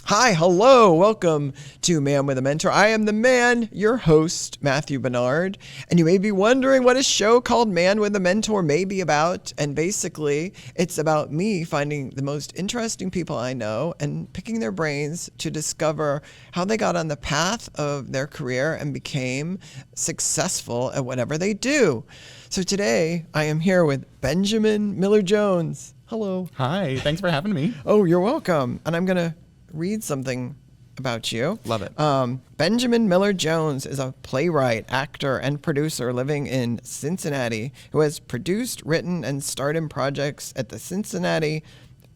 Hi, hello, welcome to Man with a Mentor. I am the man, your host, Matthew Barnard, and you may be wondering what a show called Man with a Mentor may be about, and basically, it's about me finding the most interesting people I know and picking their brains to discover how they got on the path of their career and became successful at whatever they do. So today, I am here with Benjamin Miller-Jones. Hello. Hi, thanks for having me. Oh, you're welcome. And I'm going to read something about you. Love it. Benjamin Miller-Jones is a playwright, actor, and producer living in Cincinnati who has produced, written, and starred in projects at the Cincinnati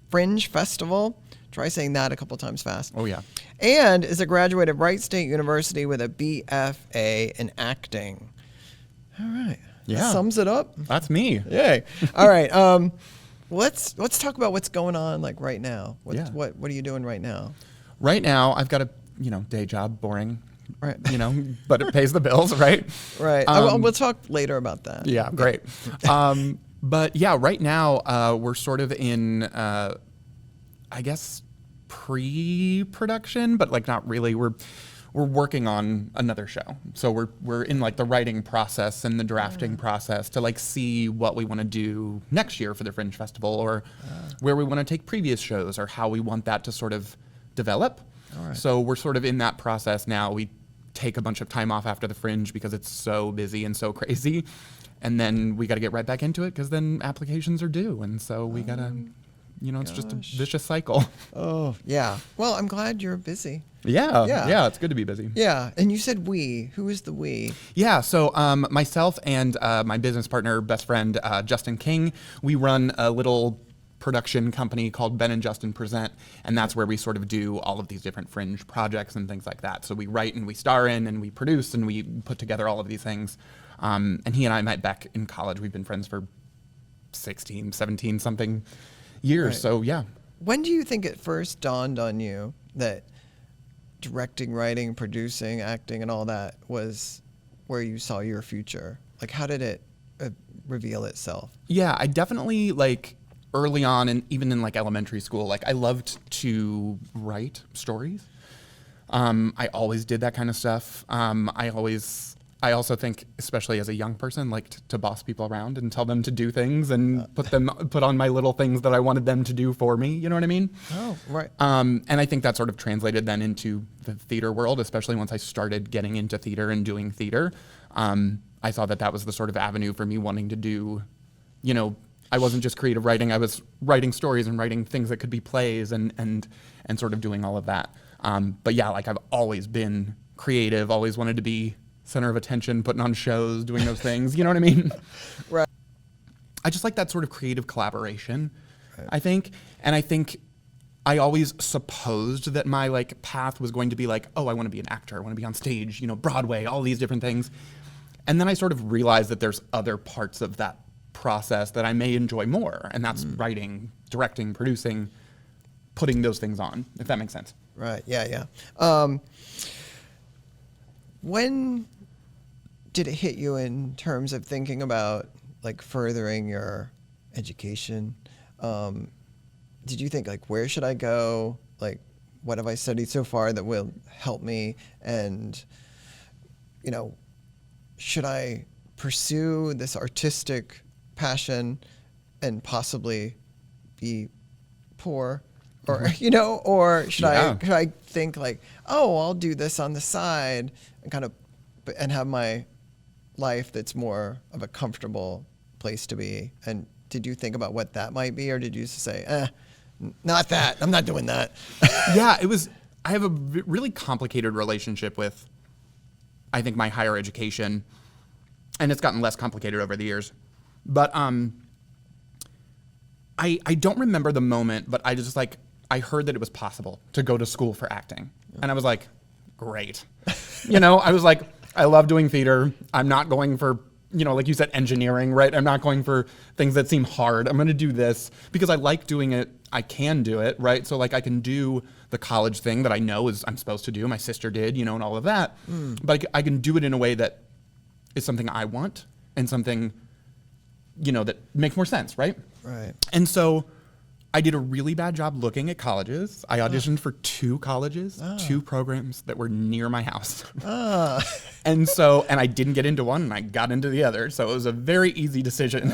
Fringe Festival. Try saying that a couple times fast. Oh, yeah. And is a graduate of Wright State University with a BFA in acting. All right. Yeah. That sums it up. That's me. Yay. All right. Let's talk about what's going on like right now. What are you doing right now? Right now, I've got a day job, boring, right? But it pays the bills, right? Right. We'll talk later about that. Yeah, great. But yeah, right now we're sort of in, I guess, pre-production, but like not really. We're working on another show. So we're in like the writing process and the drafting process to like see what we want to do next year for the Fringe Festival, or where we want to take previous shows, or how we want that to sort of develop. All right. So we're sort of in that process now. We take a bunch of time off after the Fringe because it's so busy and so crazy. And then we got to get right back into it because then applications are due. And so we got to, it's just a vicious cycle. Oh, yeah. Well, I'm glad you're busy. Yeah, it's good to be busy. Yeah, and you said we. Who is the we? Yeah, so myself and my business partner, best friend, Justin King, we run a little production company called Ben and Justin Present, and that's where we sort of do all of these different Fringe projects and things like that. So we write and we star in and we produce and we put together all of these things. And he and I met back in college. We've been friends for 16, 17 something years. Right. So yeah. When do you think it first dawned on you that directing, writing, producing, acting, and all that was where you saw your future? Like, how did it reveal itself? Yeah, I definitely, like, early on, and even in, like, elementary school, like, I loved to write stories. I always did that kind of stuff. I also think, especially as a young person, like to boss people around and tell them to do things and put on my little things that I wanted them to do for me. You know what I mean? Oh, right. And I think that sort of translated then into the theater world, especially once I started getting into theater and doing theater. I saw that was the sort of avenue for me wanting to do, I wasn't just creative writing, I was writing stories and writing things that could be plays and sort of doing all of that. But yeah, like I've always been creative, always wanted to be center of attention, putting on shows, doing those things. You know what I mean? Right. I just like that sort of creative collaboration, right. I think. And I think I always supposed that my like path was going to be like, oh, I want to be an actor. I want to be on stage, Broadway, all these different things. And then I sort of realized that there's other parts of that process that I may enjoy more. And that's writing, directing, producing, putting those things on, if that makes sense. Right. Yeah. When did it hit you in terms of thinking about like furthering your education? Did you think like, where should I go? Like, what have I studied so far that will help me? And, should I pursue this artistic passion and possibly be poor? Or, or should I think like, oh, I'll do this on the side and have my life that's more of a comfortable place to be? And did you think about what that might be, or did you just say, not that, I'm not doing that? Yeah, I have a really complicated relationship with, I think, my higher education, and it's gotten less complicated over the years. But I don't remember the moment, but I just like, I heard that it was possible to go to school for acting. And I was like, great. I was like, I love doing theater. I'm not going for, like you said, engineering, right? I'm not going for things that seem hard. I'm going to do this because I like doing it. I can do it, right? So like I can do the college thing that I know I'm supposed to do. My sister did, and all of that. But I can do it in a way that is something I want and something, that makes more sense, right? Right. And so I did a really bad job looking at colleges. I auditioned for 2 colleges, 2 programs that were near my house. And I didn't get into one and I got into the other. So it was a very easy decision.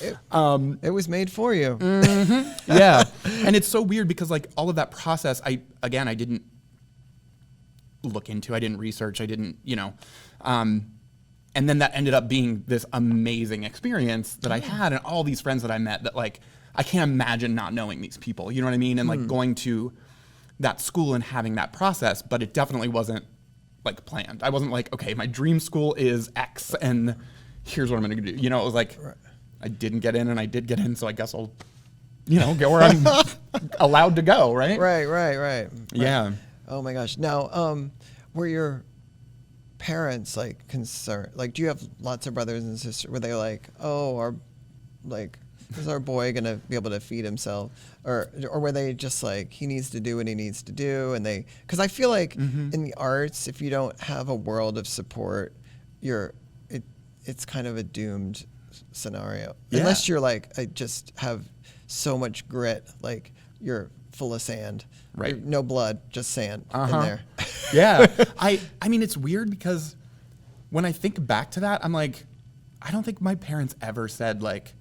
It was made for you. Mm-hmm. Yeah. And it's so weird because like all of that process, I didn't look into, I didn't research, I didn't, and then that ended up being this amazing experience that I had, and all these friends that I met that like, I can't imagine not knowing these people, you know what I mean? And like going to that school and having that process, but it definitely wasn't like planned. I wasn't like, okay, my dream school is X and here's what I'm going to do. It was like, I didn't get in and I did get in. So I guess I'll, go where I'm allowed to go. Right. Right. Yeah. Oh my gosh. Now, were your parents like concerned? Like, do you have lots of brothers and sisters? Were they like, is our boy gonna be able to feed himself, or were they just like, he needs to do what he needs to do? And because I feel like in the arts, if you don't have a world of support, it's kind of a doomed scenario. Yeah. Unless you're like, I just have so much grit, like you're full of sand. Right. No blood, just sand in there. Yeah. I mean, it's weird because when I think back to that, I'm like, I don't think my parents ever said like,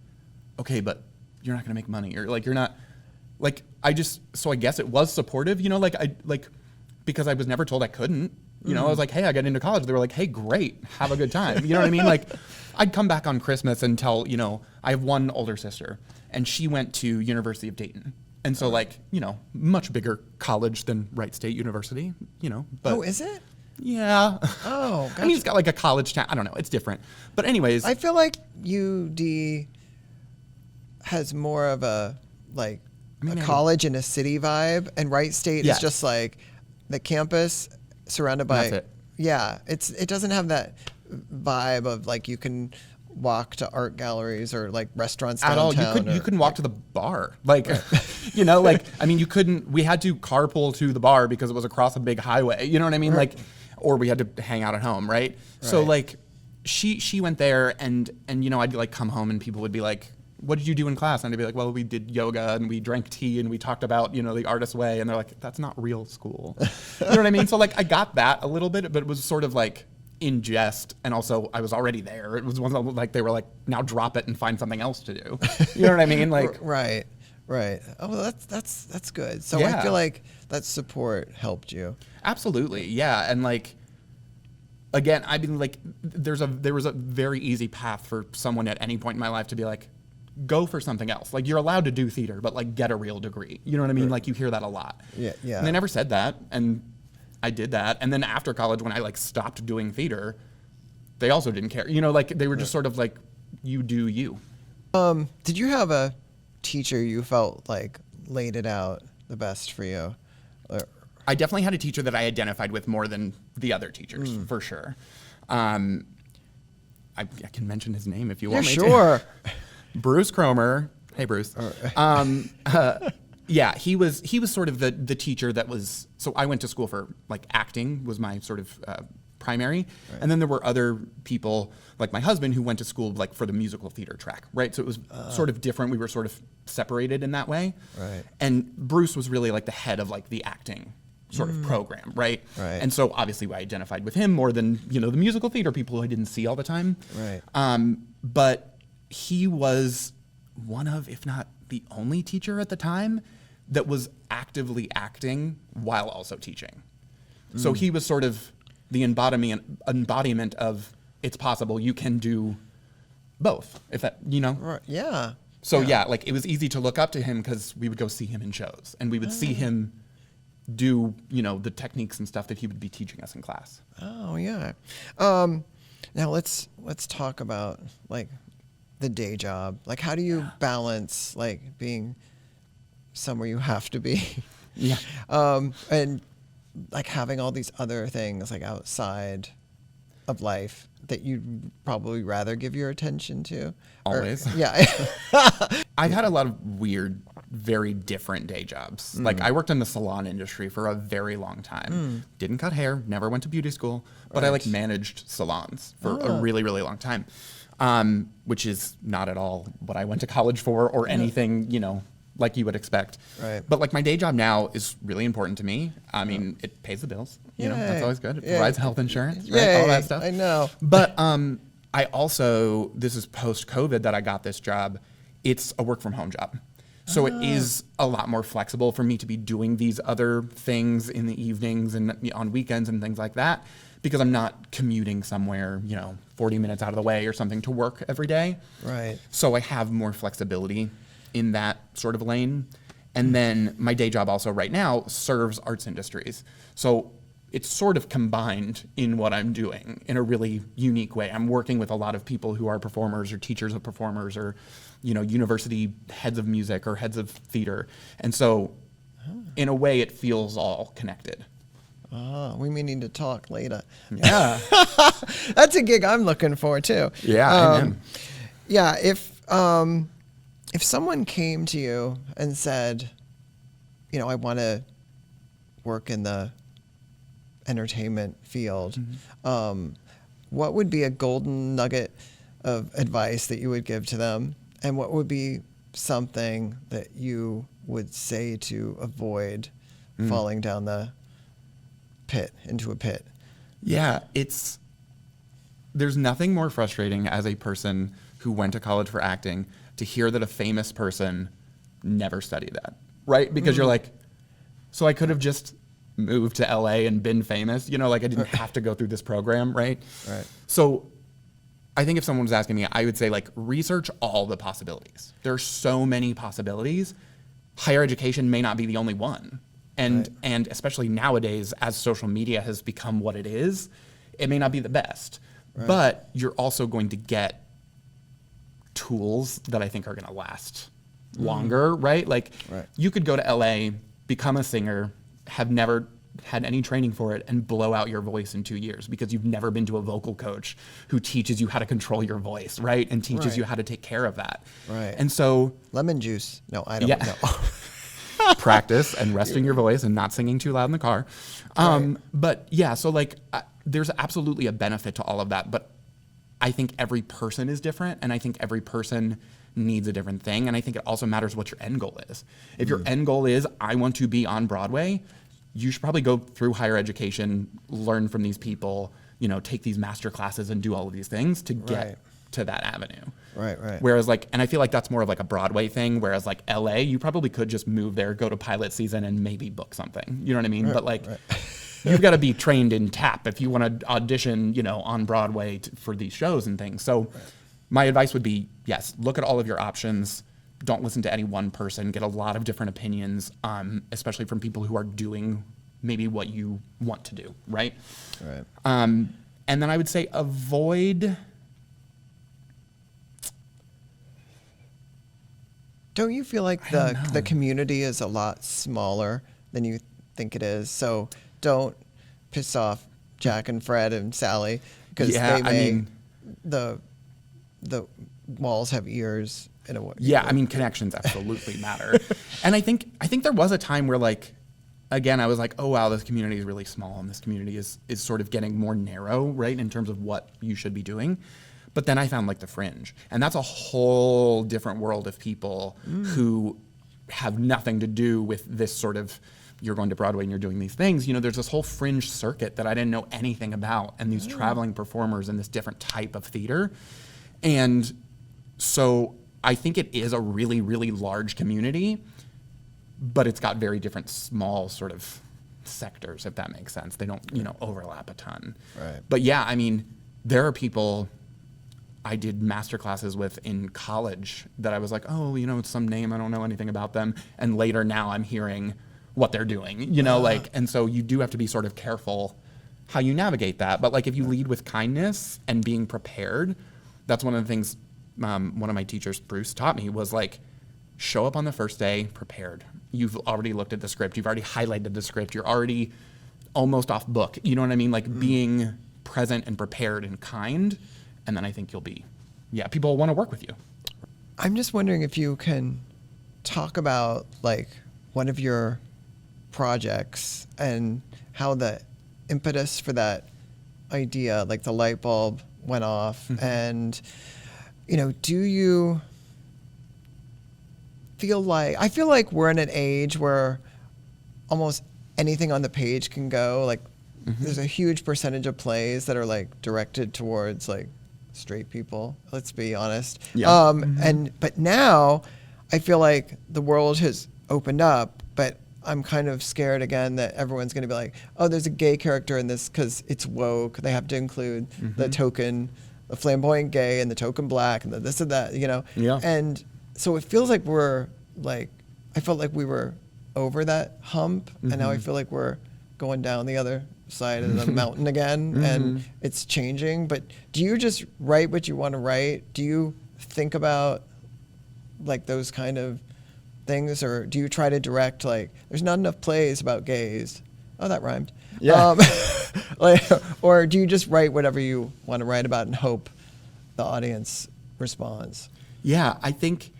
okay, but you're not going to make money, or like, you're not like, so I guess it was supportive, because I was never told I couldn't, I was like, hey, I got into college. They were like, hey, great. Have a good time. You know what I mean? Like I'd come back on Christmas and tell, I have one older sister and she went to University of Dayton. And so like, much bigger college than Wright State University, but. Oh, is it? Yeah. Oh, gotcha. I mean, it's got like a college town. I don't know. It's different. But anyways. I feel like UD has more of a college in a city vibe, and Wright State is just like the campus surrounded by. That's it. Yeah, it doesn't have that vibe of like you can walk to art galleries or like restaurants at all. You couldn't walk to the bar. Like, I mean, you couldn't. We had to carpool to the bar because it was across a big highway. You know what I mean? Right. Like, or we had to hang out at home, right? So like, she went there, and I'd like come home and people would be like, what did you do in class? And I'd be like, well, we did yoga and we drank tea and we talked about, the artist's way. And they're like, that's not real school. You know what I mean? So like, I got that a little bit, but it was sort of like in jest. And also I was already there. It was one of the, like, they were like, now drop it and find something else to do. You know what I mean? Like, right. Oh, well, that's good. So yeah. I feel like that support helped you. Absolutely. Yeah. And like, again, I mean, like there was a very easy path for someone at any point in my life to be like, go for something else. Like you're allowed to do theater, but like get a real degree. You know what I mean? Like you hear that a lot. Yeah. And they never said that, and I did that. And then after college, when I like stopped doing theater, they also didn't care. Like they were just sort of like, you do you. Did you have a teacher you felt like laid it out the best for you? I definitely had a teacher that I identified with more than the other teachers, for sure. I can mention his name if you want me to. Sure. Bruce Cromer. Hey, Bruce. Yeah, he was sort of the teacher that was. So I went to school for like acting was my sort of primary, and then there were other people like my husband who went to school like for the musical theater track, right? So it was sort of different. We were sort of separated in that way, right? And Bruce was really like the head of like the acting sort of program, right? Right. And so obviously I identified with him more than the musical theater people who I didn't see all the time, right? But he was one of, if not the only teacher at the time that was actively acting while also teaching. So he was sort of the embodiment of it's possible you can do both, if that, Right. Yeah. So yeah, like it was easy to look up to him because we would go see him in shows and we would see him do, the techniques and stuff that he would be teaching us in class. Oh yeah. Now let's talk about like the day job. Like how do you balance like being somewhere you have to be? Yeah. And like having all these other things like outside of life that you'd probably rather give your attention to. Always. Yeah. I've had a lot of weird, very different day jobs. Like I worked in the salon industry for a very long time. Didn't cut hair, never went to beauty school, but I like managed salons for a really, really long time. Which is not at all what I went to college for or anything, like you would expect. Right. But like my day job now is really important to me. I mean, it pays the bills. You know, that's always good. It provides health insurance, right? All that stuff. I know. But I also, this is post-COVID that I got this job. It's a work from home job. So it is a lot more flexible for me to be doing these other things in the evenings and on weekends and things like that, because I'm not commuting somewhere, 40 minutes out of the way or something to work every day. Right. So I have more flexibility in that sort of lane. And then my day job also right now serves arts industries. So it's sort of combined in what I'm doing in a really unique way. I'm working with a lot of people who are performers or teachers of performers or, university heads of music or heads of theater. And so in a way it feels all connected. We may need to talk later. Yeah. That's a gig I'm looking for too. Yeah. Amen. Yeah. If someone came to you and said, I want to work in the entertainment field, what would be a golden nugget of advice that you would give to them? And what would be something that you would say to avoid falling down the pit, into a pit? Yeah, there's nothing more frustrating as a person who went to college for acting to hear that a famous person never studied that, right? Because you're like, so I could have just moved to LA and been famous, I didn't have to go through this program, right? Right. So I think if someone was asking me, I would say research all the possibilities. There are so many possibilities. Higher education may not be the only one. And especially nowadays, as social media has become what it is, it may not be the best. Right. But you're also going to get tools that I think are going to last longer, right? You could go to LA, become a singer, have never had any training for it, and blow out your voice in 2 years because you've never been to a vocal coach who teaches you how to control your voice, right? And teaches you how to take care of that. Right. And so... Lemon juice. No, I don't know. Practice and resting your voice and not singing too loud in the car. But yeah, so there's absolutely a benefit to all of that. But I think every person is different, and I think every person needs a different thing. And I think it also matters what your end goal is. If your end goal is, I want to be on Broadway, you should probably go through higher education, learn from these people, take these master classes and do all of these things to get to that avenue. Right. Whereas and I feel like that's more of a Broadway thing, whereas LA, you probably could just move there, go to pilot season and maybe book something. You know what I mean? But you've got to be trained in tap if you want to audition, on Broadway for these shows and things. So my advice would be, yes, look at all of your options. Don't listen to any one person. Get a lot of different opinions, especially from people who are doing maybe what you want to do, right? Right. And then I would say avoid... Don't you feel like the community is a lot smaller than you think it is? So don't piss off Jack and Fred and Sally because the walls have ears in a way. Yeah, I mean connections absolutely matter. And I think there was a time where again, I was like, oh wow, this community is really small and this community is sort of getting more narrow, right, in terms of what you should be doing. But then I found the Fringe, and that's a whole different world of people who have nothing to do with this sort of, you're going to Broadway and you're doing these things. There's this whole Fringe circuit that I didn't know anything about, and these traveling performers and this different type of theater. And so I think it is a really, really large community, but it's got very different small sort of sectors, if that makes sense. They don't, overlap a ton. Right. But yeah, I mean, there are people I did master classes with in college that I was like, oh, it's some name, I don't know anything about them. And later now I'm hearing what they're doing, and so you do have to be sort of careful how you navigate that. But if you lead with kindness and being prepared, that's one of the things one of my teachers, Bruce, taught me was show up on the first day prepared. You've already looked at the script. You've already highlighted the script. You're already almost off book. You know what I mean? Being present and prepared and kind. And then I think you'll be, people want to work with you. I'm just wondering if you can talk about one of your projects and how the impetus for that idea, the light bulb went off. And, do you feel like we're in an age where almost anything on the page can go. Like, there's a huge percentage of plays that are like directed towards like straight people. Let's be honest. Yeah. But now, I feel like the world has opened up, but I'm kind of scared again that everyone's going to be like, oh, there's a gay character in this because it's woke. They have to include the flamboyant gay and the token black and the this and that, you know? Yeah. And so it feels like I felt like we were over that hump, and now I feel like we're going down the other side of the mountain again, and it's changing. But do you just write what you want to write? Do you think about like those kind of things, or do you try to direct like there's not enough plays about gays? Oh, that rhymed. Yeah. Or do you just write whatever you want to write about and hope the audience responds? Yeah, I think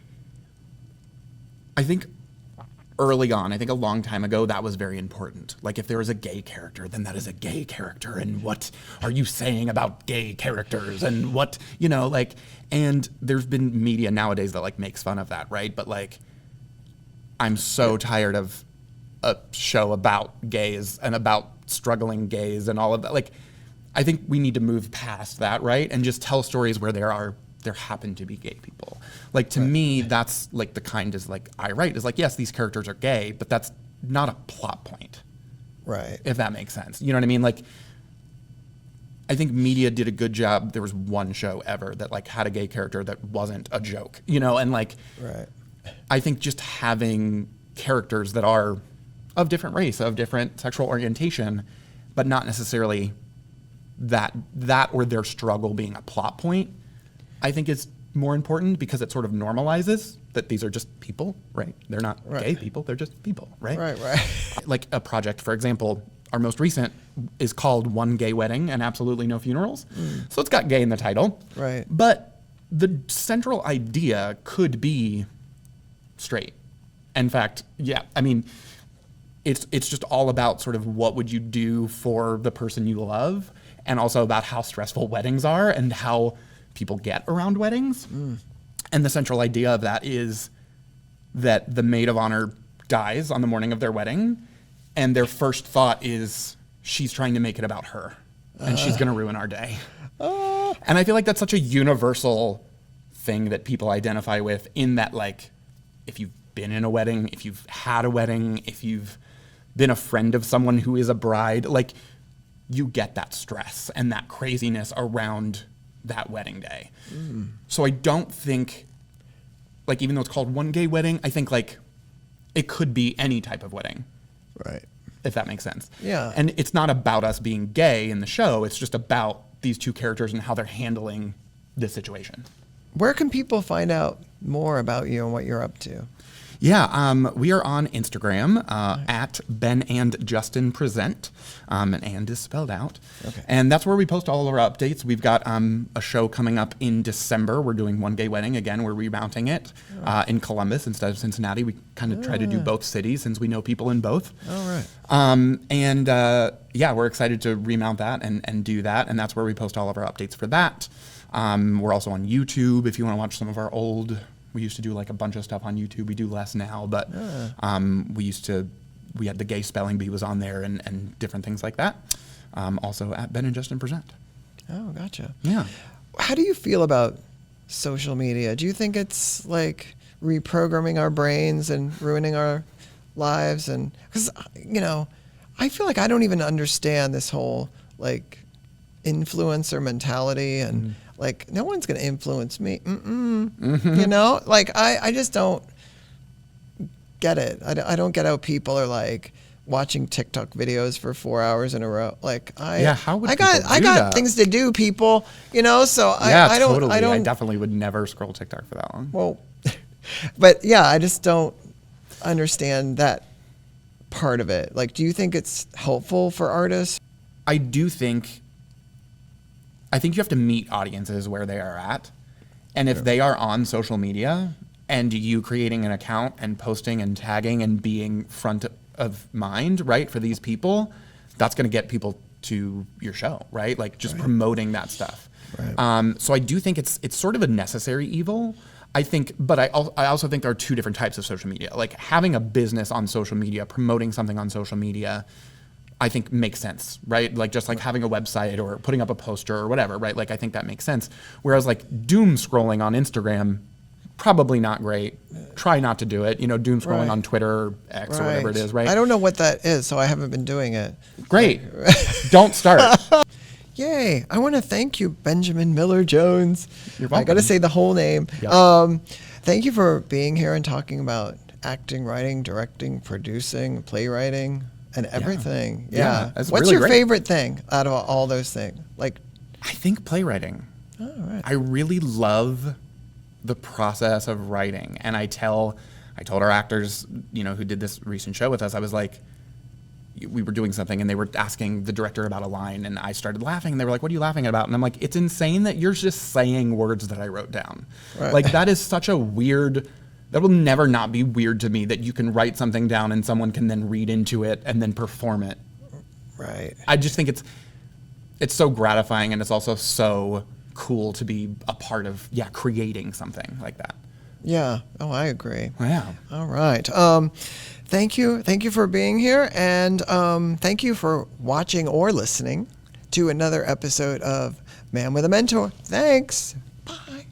early on, I think a long time ago, that was very important. Like, if there is a gay character, then that is a gay character. And what are you saying about gay characters? And what, you know, like, and there's been media nowadays that, like, makes fun of that, right? But, like, I'm so tired of a show about gays and about struggling gays and all of that. Like, I think we need to move past that, right? And just tell stories where there happen to be gay people. Like, to me, that's like the kind is like I write is like, yes, these characters are gay, but that's not a plot point. Right. If that makes sense. You know what I mean? Like, I think media did a good job. There was one show ever that like had a gay character that wasn't a joke, you know? And like, Right. I think just having characters that are of different race, of different sexual orientation, but not necessarily that or their struggle being a plot point, I think is more important because it sort of normalizes that these are just people, right? They're not gay people, they're just people, right? Right. Like a project, for example, our most recent is called One Gay Wedding and Absolutely No Funerals. So it's got gay in the title. Right. But the central idea could be straight. In fact, yeah, I mean, it's just all about sort of what would you do for the person you love, and also about how stressful weddings are and how people get around weddings. And the central idea of that is that the maid of honor dies on the morning of their wedding, and their first thought is she's trying to make it about her, and she's going to ruin our day. And I feel like that's such a universal thing that people identify with, in that, like, if you've been in a wedding, if you've had a wedding, if you've been a friend of someone who is a bride, like, you get that stress and that craziness around that wedding day. So I don't think, like, even though it's called One Gay Wedding, I think, like, it could be any type of wedding. Right. If that makes sense. Yeah. And it's not about us being gay in the show. It's just about these two characters and how they're handling this situation. Where can people find out more about you and what you're up to? Yeah, we are on Instagram at Ben and Justin Present, and is spelled out. Okay. And that's where we post all of our updates. We've got a show coming up in December. We're doing One Gay Wedding again. We're remounting it in Columbus instead of Cincinnati. We kind of try to do both cities since we know people in both. All right. Yeah, we're excited to remount that and do that. And that's where we post all of our updates for that. We're also on YouTube if you want to watch some of our old. We used to do like a bunch of stuff on YouTube. We do less now, but we had the Gay Spelling Bee was on there and different things like that. Also at Ben and Justin Present. Oh, gotcha. Yeah. How do you feel about social media? Do you think it's like reprogramming our brains and ruining our lives? And because, you know, I feel like I don't even understand this whole like influencer mentality and like, no one's going to influence me. You know, like I just don't get it. I don't get how people are like watching TikTok videos for 4 hours in a row. Like I got things to do, people, you know, so I don't, totally. I definitely would never scroll TikTok for that long. Well, but yeah, I just don't understand that part of it. Like, do you think it's helpful for artists? I think you have to meet audiences where they are at. And if they are on social media and you creating an account and posting and tagging and being front of mind, right, for these people, that's going to get people to your show, right? Like just promoting that stuff. Right. So I do think it's sort of a necessary evil. I think, but I also think there are two different types of social media. Like having a business on social media, promoting something on social media, I think makes sense, right? Like just like having a website or putting up a poster or whatever, right? Like I think that makes sense. Whereas like doom scrolling on Instagram, probably not great. Try not to do it. Doom scrolling on Twitter or X or whatever it is, right? I don't know what that is, so I haven't been doing it. Great. Don't start. Yay. I want to thank you, Benjamin Miller Jones. You're welcome. I got to say the whole name. Yep. Thank you for being here and talking about acting, writing, directing, producing, playwriting, and everything. Yeah. That's What's really your great. favorite thing out of all those things? Like, I think playwriting. all right. I really love the process of writing. And I told our actors, who did this recent show with us, I was like, we were doing something and they were asking the director about a line and I started laughing and they were like, what are you laughing about? And I'm like, it's insane that you're just saying words that I wrote down. Right. Like that is such a weird, that will never not be weird to me that you can write something down and someone can then read into it and then perform it. Right. I just think it's so gratifying and it's also so cool to be a part of, creating something like that. Yeah. Oh, I agree. Yeah. All right. Thank you for being here, and thank you for watching or listening to another episode of Man with a Mentor. Thanks. Bye.